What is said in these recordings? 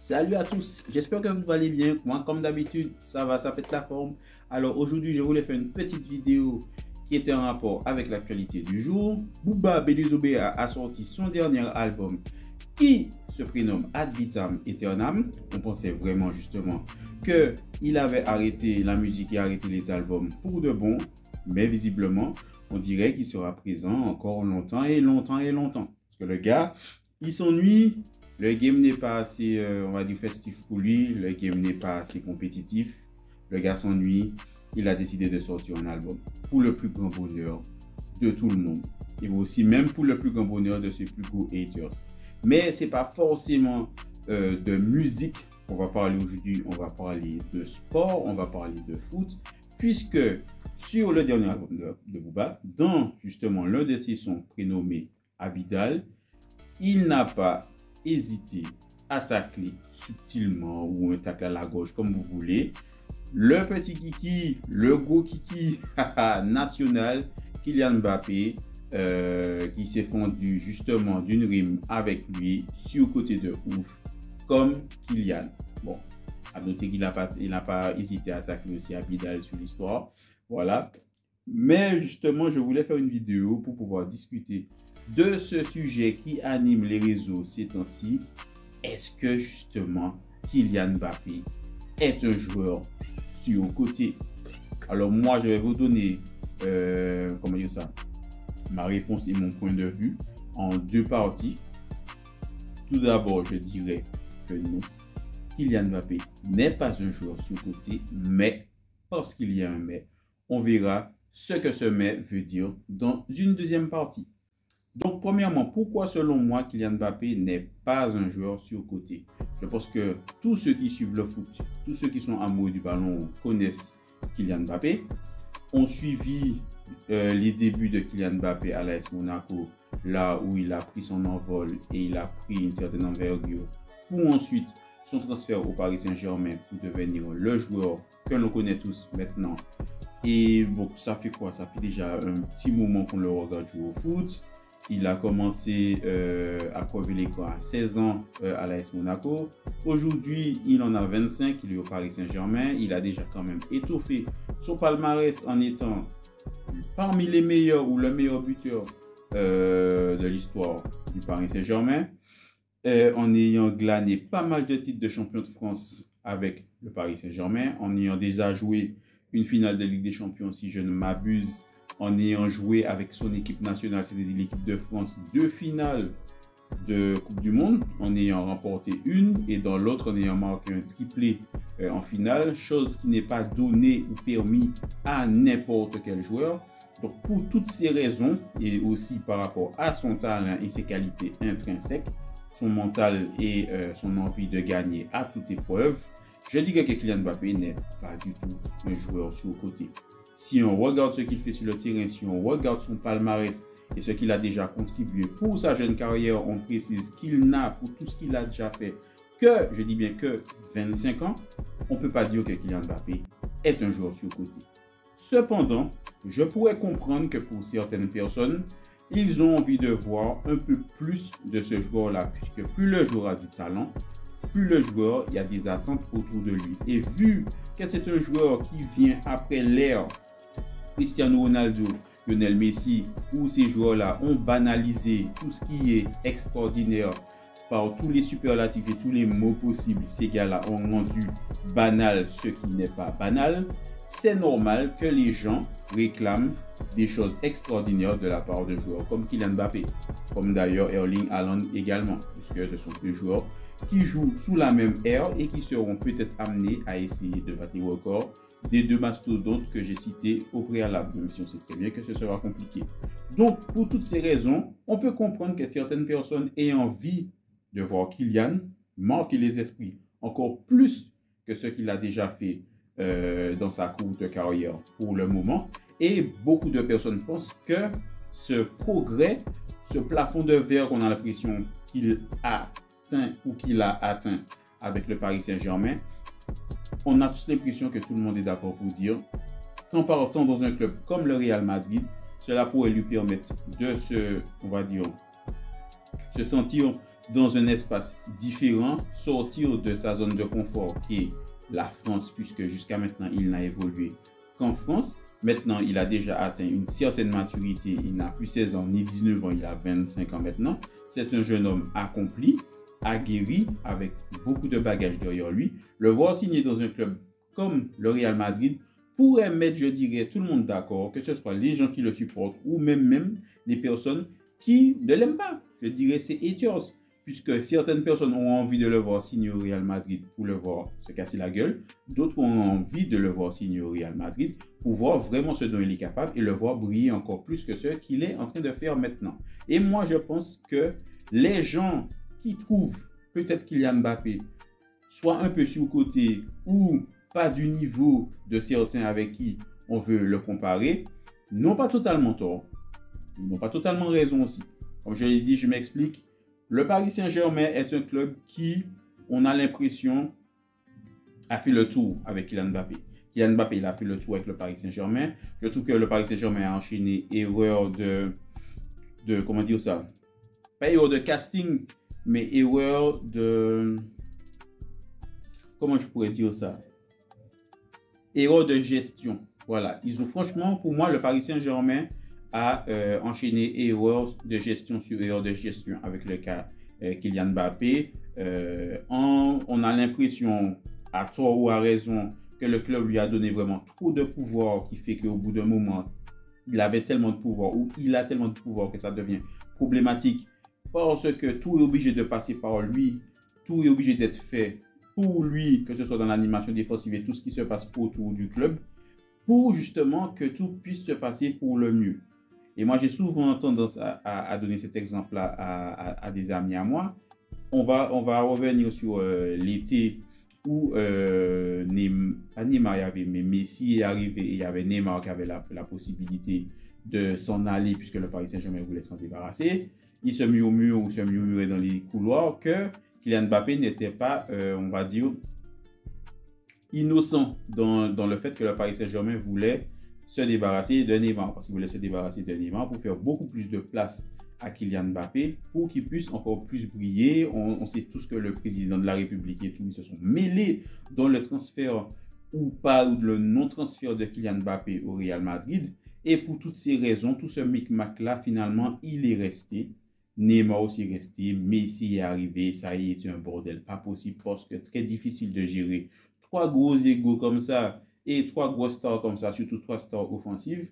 Salut à tous, j'espère que vous allez bien. Moi, comme d'habitude, ça va, ça pète la forme. Alors aujourd'hui, je voulais faire une petite vidéo qui était en rapport avec l'actualité du jour. Booba B2B a sorti son dernier album qui se prénomme Ad Vitam Aeternam. On pensait vraiment justement qu'il avait arrêté la musique et arrêté les albums pour de bon, mais visiblement, on dirait qu'il sera présent encore longtemps et longtemps et longtemps. Parce que le gars, il s'ennuie. Le game n'est pas assez, on va dire, festif pour lui. Le game n'est pas assez compétitif. Le gars s'ennuie. Il a décidé de sortir un album pour le plus grand bonheur de tout le monde. Et aussi même pour le plus grand bonheur de ses plus gros haters. Mais c'est pas forcément de musique qu'on va parler aujourd'hui. On va parler de sport, on va parler de foot. Puisque sur le dernier album de Booba, dans justement l'un de ses sons prénommé Abidal, il n'a pas hésité à tacler subtilement ou un tacle à la gauche comme vous voulez le petit kiki, le gros kiki national Kylian Mbappé qui s'est fondu justement d'une rime avec lui sur côté de ouf comme Kylian. Bon, à noter qu'il n'a pas hésité à tacler aussi Abidal sur l'histoire. Voilà. Mais justement, je voulais faire une vidéo pour pouvoir discuter de ce sujet qui anime les réseaux ces temps-ci. Est-ce que justement Kylian Mbappé est un joueur sur côté? Alors moi, je vais vous donner comment dire ça, ma réponse et mon point de vue en deux parties. Tout d'abord, je dirais que non, Kylian Mbappé n'est pas un joueur sur côté, mais parce qu'il y a un mais, on verra ce que ce mais veut dire dans une deuxième partie. Donc, premièrement, pourquoi selon moi Kylian Mbappé n'est pas un joueur surcoté? Je pense que tous ceux qui suivent le foot, tous ceux qui sont amoureux du ballon connaissent Kylian Mbappé, ont suivi les débuts de Kylian Mbappé à l'AS Monaco, là où il a pris son envol et il a pris une certaine envergure, pour ensuite son transfert au Paris Saint-Germain pour devenir le joueur que l'on connaît tous maintenant. Et bon, ça fait quoi? Ça fait déjà un petit moment qu'on le regarde jouer au foot. Il a commencé à crever l'écran à 16 ans à l'AS Monaco. Aujourd'hui, il en a 25, il est au Paris Saint-Germain. Il a déjà quand même étoffé son palmarès en étant parmi les meilleurs ou le meilleur buteur de l'histoire du Paris Saint-Germain. En ayant glané pas mal de titres de champion de France avec le Paris Saint-Germain, en ayant déjà joué une finale de Ligue des Champions, si je ne m'abuse, en ayant joué avec son équipe nationale, c'est-à-dire l'équipe de France, 2 finales de Coupe du Monde, en ayant remporté une et dans l'autre en ayant marqué un triplé en finale, chose qui n'est pas donnée ou permis à n'importe quel joueur. Donc pour toutes ces raisons et aussi par rapport à son talent et ses qualités intrinsèques, son mental et son envie de gagner à toute épreuve, je dirais que Kylian Mbappé n'est pas du tout un joueur surcoté. Si on regarde ce qu'il fait sur le terrain, si on regarde son palmarès et ce qu'il a déjà contribué pour sa jeune carrière, on précise qu'il n'a, pour tout ce qu'il a déjà fait, que, je dis bien que 25 ans, on ne peut pas dire que Kylian Mbappé est un joueur surcoté. Cependant, je pourrais comprendre que pour certaines personnes, ils ont envie de voir un peu plus de ce joueur-là, puisque plus le joueur a du talent, plus le joueur, il y a des attentes autour de lui. Et vu que c'est un joueur qui vient après l'ère Cristiano Ronaldo, Lionel Messi, où ces joueurs-là ont banalisé tout ce qui est extraordinaire par tous les superlatifs et tous les mots possibles, ces gars-là ont rendu banal ce qui n'est pas banal, c'est normal que les gens réclament des choses extraordinaires de la part de joueurs comme Kylian Mbappé, comme d'ailleurs Erling Haaland également, puisque ce sont deux joueurs qui jouent sous la même ère et qui seront peut-être amenés à essayer de battre les records des deux mastodontes que j'ai cités au préalable, même si on sait très bien que ce sera compliqué. Donc, pour toutes ces raisons, on peut comprendre que certaines personnes aient envie de voir Kylian marquer les esprits encore plus que ce qu'il a déjà fait dans sa courte carrière pour le moment. Et beaucoup de personnes pensent que ce progrès, ce plafond de verre qu'on a l'impression qu'il a atteint ou qu'il a atteint avec le Paris Saint-Germain, on a tous l'impression que tout le monde est d'accord pour dire qu'en partant dans un club comme le Real Madrid, cela pourrait lui permettre de se, on va dire, se sentir dans un espace différent, sortir de sa zone de confort qui est la France, puisque jusqu'à maintenant, il n'a évolué qu'en France. Maintenant, il a déjà atteint une certaine maturité. Il n'a plus 16 ans ni 19 ans, il a 25 ans maintenant. C'est un jeune homme accompli, aguerri, avec beaucoup de bagages derrière lui. Le voir signer dans un club comme le Real Madrid pourrait mettre, je dirais, tout le monde d'accord, que ce soit les gens qui le supportent ou même les personnes qui ne l'aiment pas. Je dirais c'est haters, puisque certaines personnes ont envie de le voir signer au Real Madrid pour le voir se casser la gueule. D'autres ont envie de le voir signer au Real Madrid pour voir vraiment ce dont il est capable et le voir briller encore plus que ce qu'il est en train de faire maintenant. Et moi, je pense que les gens qui trouvent peut-être Kylian Mbappé soit un peu sous-côté ou pas du niveau de certains avec qui on veut le comparer, n'ont pas totalement tort. Ils n'ont pas totalement raison aussi. Comme je l'ai dit, je m'explique. Le Paris Saint-Germain est un club qui, on a l'impression, a fait le tour avec Kylian Mbappé. Kylian Mbappé, il a fait le tour avec le Paris Saint-Germain. Je trouve que le Paris Saint-Germain a enchaîné erreur de comment dire ça? Pas erreur de casting, mais erreur de... Comment je pourrais dire ça? Erreur de gestion. Voilà. Ils ont franchement, pour moi, le Paris Saint-Germain a enchaîné erreur de gestion sur erreur de gestion avec le cas Kylian Mbappé. On a l'impression, à tort ou à raison, que le club lui a donné vraiment trop de pouvoir qui fait qu'au bout d'un moment, il avait tellement de pouvoir ou il a tellement de pouvoir que ça devient problématique parce que tout est obligé de passer par lui, tout est obligé d'être fait pour lui, que ce soit dans l'animation défensive et tout ce qui se passe autour du club, pour justement que tout puisse se passer pour le mieux. Et moi, j'ai souvent tendance à donner cet exemple-là à des amis à moi. On va revenir sur l'été où pas Neymar y avait, mais Messi est arrivé et il y avait Neymar qui avait la possibilité de s'en aller puisque le Paris Saint-Germain voulait s'en débarrasser. Il se murmurait dans les couloirs que Kylian Mbappé n'était pas, on va dire, innocent dans le fait que le Paris Saint-Germain voulait se débarrasser de Neymar, parce qu'il voulait se débarrasser de Neymar pour faire beaucoup plus de place à Kylian Mbappé pour qu'il puisse encore plus briller. On sait tous que le président de la République et tout, ils se sont mêlés dans le transfert ou pas, ou le non-transfert de Kylian Mbappé au Real Madrid. Et pour toutes ces raisons, tout ce micmac-là, finalement, il est resté. Neymar aussi est resté, Messi est arrivé, ça y est, c'est un bordel pas possible parce que très difficile de gérer trois gros égos comme ça et trois grosses stars comme ça, surtout trois stars offensives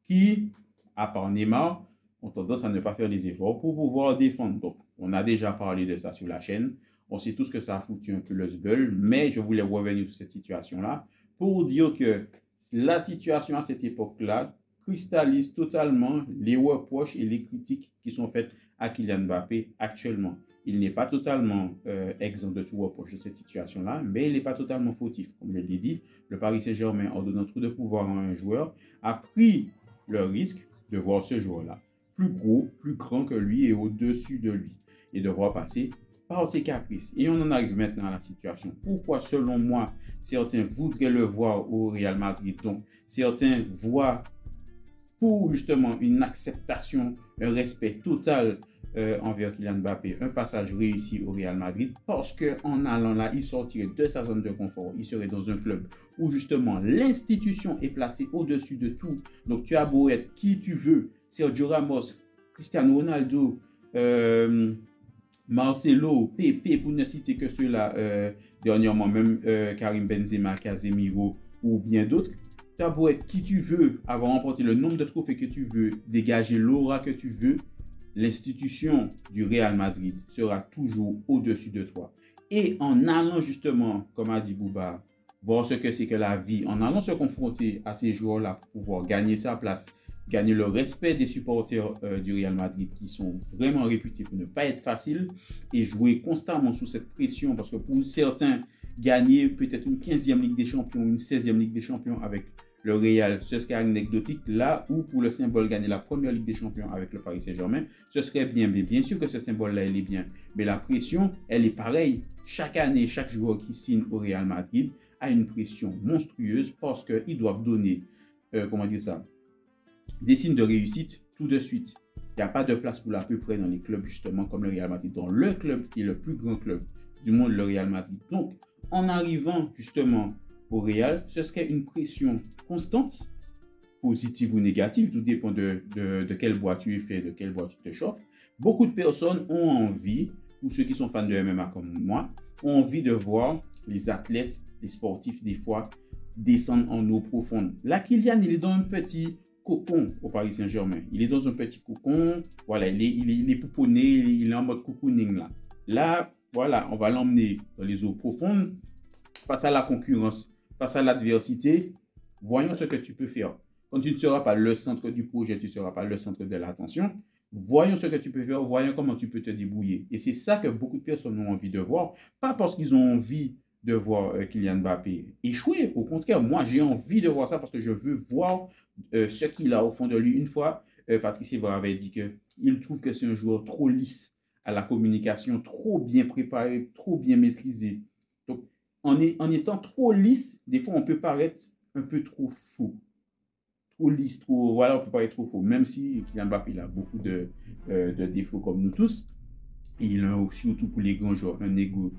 qui, à part Neymar, ont tendance à ne pas faire les efforts pour pouvoir défendre. Donc, on a déjà parlé de ça sur la chaîne. On sait tous que ça a foutu un peu le sbeul, mais je voulais revenir sur cette situation-là pour dire que la situation à cette époque-là cristallise totalement les reproches et les critiques qui sont faites à Kylian Mbappé actuellement. Il n'est pas totalement exempt de tout reproche de cette situation-là, mais il n'est pas totalement fautif. Comme je l'ai dit, le Paris Saint-Germain, en donnant trop de pouvoir à un joueur, a pris le risque de voir ce joueur-là plus gros, plus grand que lui et au-dessus de lui, et de voir passer par ses caprices. Et on en arrive maintenant à la situation. Pourquoi, selon moi, certains voudraient le voir au Real Madrid? Donc, certains voient pour justement une acceptation, un respect total envers Kylian Mbappé, un passage réussi au Real Madrid, parce qu'en allant là, il sortirait de sa zone de confort, il serait dans un club où justement l'institution est placée au-dessus de tout. Donc tu as beau être qui tu veux, Sergio Ramos, Cristiano Ronaldo, Marcelo, Pepe, pour ne citer que ceux-là, dernièrement même Karim Benzema, Casemiro ou bien d'autres. Tu as beau être qui tu veux, avoir remporté le nombre de trophées que tu veux, dégager l'aura que tu veux, l'institution du Real Madrid sera toujours au-dessus de toi. Et en allant justement, comme a dit Bouba, voir ce que c'est que la vie, en allant se confronter à ces joueurs-là pour pouvoir gagner sa place, gagner le respect des supporters du Real Madrid qui sont vraiment réputés pour ne pas être faciles et jouer constamment sous cette pression, parce que pour certains, gagner peut-être une 15e Ligue des Champions, une 16e Ligue des Champions avec le Real, ce serait anecdotique, là où pour le symbole gagner la première Ligue des Champions avec le Paris Saint-Germain, ce serait bien, mais bien sûr que ce symbole-là, il est bien, mais la pression, elle est pareille. Chaque année, chaque joueur qui signe au Real Madrid a une pression monstrueuse parce qu'ils doivent donner, comment dire ça, des signes de réussite tout de suite. Il n'y a pas de place pour l'à peu près dans les clubs, justement, comme le Real Madrid, dans le club qui est le plus grand club du monde, le Real Madrid. Donc, en arrivant justement au Real, ce serait une pression constante, positive ou négative, tout dépend de quel bois tu es fait, de quel bois tu te chauffes. Beaucoup de personnes ont envie, ou ceux qui sont fans de MMA comme moi, ont envie de voir les athlètes, les sportifs, des fois, descendre en eau profonde. Là, Kylian, il est dans un petit cocon au Paris Saint-Germain. Il est dans un petit cocon, voilà, il est pouponné, il est en mode cocooning là. Là, voilà, on va l'emmener dans les eaux profondes, face à la concurrence, face à l'adversité. Voyons ce que tu peux faire. Quand tu ne seras pas le centre du projet, tu ne seras pas le centre de l'attention. Voyons ce que tu peux faire, voyons comment tu peux te débrouiller. Et c'est ça que beaucoup de personnes ont envie de voir, pas parce qu'ils ont envie de voir Kylian Mbappé échouer. Au contraire, moi, j'ai envie de voir ça parce que je veux voir ce qu'il a au fond de lui. Une fois, Patrice Evra avait dit qu'il trouve que c'est un joueur trop lisse à la communication, trop bien préparé, trop bien maîtrisé. Donc, en étant trop lisse, des fois, on peut paraître un peu trop fou. Trop lisse, trop, voilà, on peut paraître trop faux. Même si Kylian Mbappé, il a beaucoup de défauts comme nous tous. Il a surtout pour les grands joueurs un ego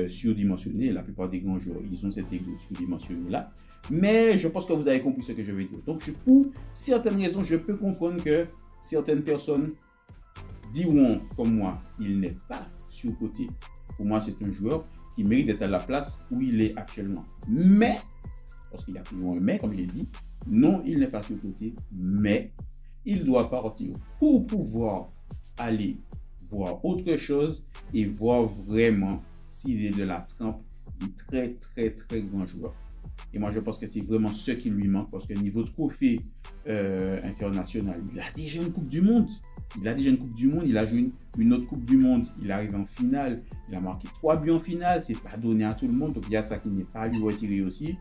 surdimensionné. La plupart des grands joueurs, ils ont cet ego surdimensionné-là. Mais je pense que vous avez compris ce que je veux dire. Donc, pour certaines raisons, je peux comprendre que certaines personnes diront, comme moi, il n'est pas surcoté. Pour moi, c'est un joueur qui mérite d'être à la place où il est actuellement. Mais, parce qu'il y a toujours un mais, comme je l'ai dit, non, il n'est pas surcoté, mais il doit partir pour pouvoir aller voir autre chose et voir vraiment s'il est de la trempe du très, très, très grand joueur. Et moi, je pense que c'est vraiment ce qui lui manque parce que niveau trophée international, il a déjà une Coupe du Monde. Il a déjà une Coupe du Monde, il a joué une autre Coupe du Monde, il arrive en finale, il a marqué 3 buts en finale, c'est pas donné à tout le monde, donc il y a ça qui n'est pas à lui retirer aussi.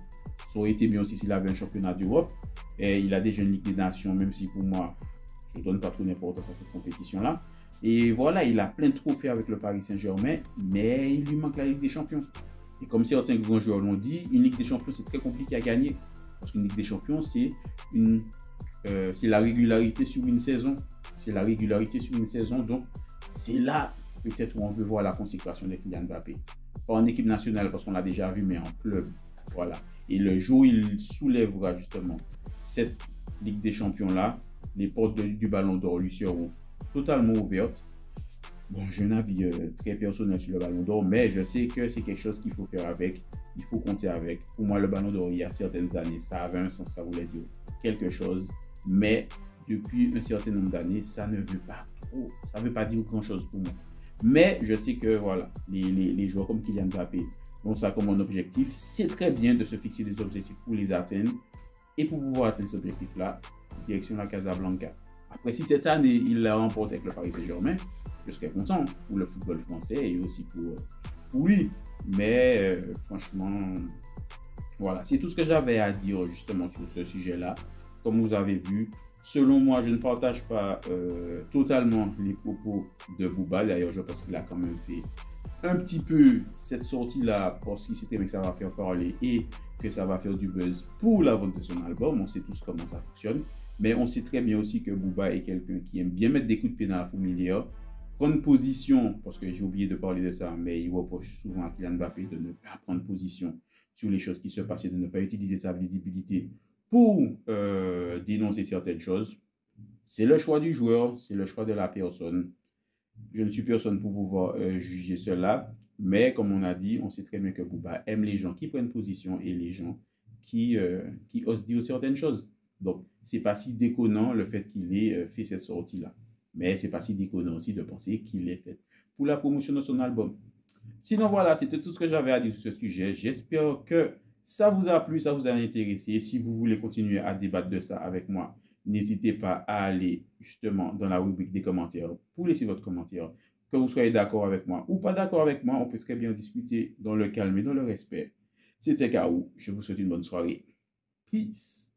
Ça aurait été bien aussi s'il avait un championnat d'Europe. Et il a déjà une Ligue des Nations, même si pour moi, je ne donne pas trop d'importance à cette compétition-là. Et voilà, il a plein de trophées avec le Paris Saint-Germain, mais il lui manque la Ligue des Champions. Et comme certains grands joueurs l'ont dit, une Ligue des Champions, c'est très compliqué à gagner. Parce qu'une Ligue des Champions, c'est la régularité sur une saison. C'est la régularité sur une saison. Donc, c'est là peut-être où on veut voir la consécration de Kylian Mbappé. Pas en équipe nationale, parce qu'on l'a déjà vu, mais en club. Voilà. Et le jour où il soulèvera justement cette Ligue des Champions-là, les portes du Ballon d'Or lui seront totalement ouvertes. Bon, j'ai un avis très personnel sur le Ballon d'Or, mais je sais que c'est quelque chose qu'il faut faire avec, il faut compter avec. Pour moi, le Ballon d'Or, il y a certaines années, ça avait un sens, ça voulait dire quelque chose, mais depuis un certain nombre d'années, ça ne veut pas trop, ça ne veut pas dire grand-chose pour moi. Mais je sais que voilà, les joueurs comme Kylian Mbappé ont ça comme un objectif. C'est très bien de se fixer des objectifs pour les atteindre. Et pour pouvoir atteindre cet objectif-là, direction la Casablanca. Après, si cette année, il la remporte avec le Paris Saint-Germain, je serais content pour le football français et aussi pour lui. Mais franchement, voilà, c'est tout ce que j'avais à dire justement sur ce sujet-là. Comme vous avez vu, selon moi, je ne partage pas totalement les propos de Booba. D'ailleurs, je pense qu'il a quand même fait un petit peu cette sortie-là parce qu'il sait que ça va faire parler et que ça va faire du buzz pour la vente de son album. On sait tous comment ça fonctionne. Mais on sait très bien aussi que Booba est quelqu'un qui aime bien mettre des coups de pied dans la fourmilière, prendre position, parce que j'ai oublié de parler de ça, mais il reproche souvent à Kylian Mbappé de ne pas prendre position sur les choses qui se passent et de ne pas utiliser sa visibilité pour dénoncer certaines choses. C'est le choix du joueur, c'est le choix de la personne. Je ne suis personne pour pouvoir juger cela, mais comme on a dit, on sait très bien que Booba aime les gens qui prennent position et les gens qui osent dire certaines choses. Donc, c'est pas si déconnant le fait qu'il ait fait cette sortie-là. Mais c'est pas si déconnant aussi de penser qu'il l'ait fait pour la promotion de son album. Sinon, voilà, c'était tout ce que j'avais à dire sur ce sujet. J'espère que ça vous a plu, ça vous a intéressé. Si vous voulez continuer à débattre de ça avec moi, n'hésitez pas à aller justement dans la rubrique des commentaires pour laisser votre commentaire. Que vous soyez d'accord avec moi ou pas d'accord avec moi, on peut très bien discuter dans le calme et dans le respect. C'était K.O. Je vous souhaite une bonne soirée. Peace.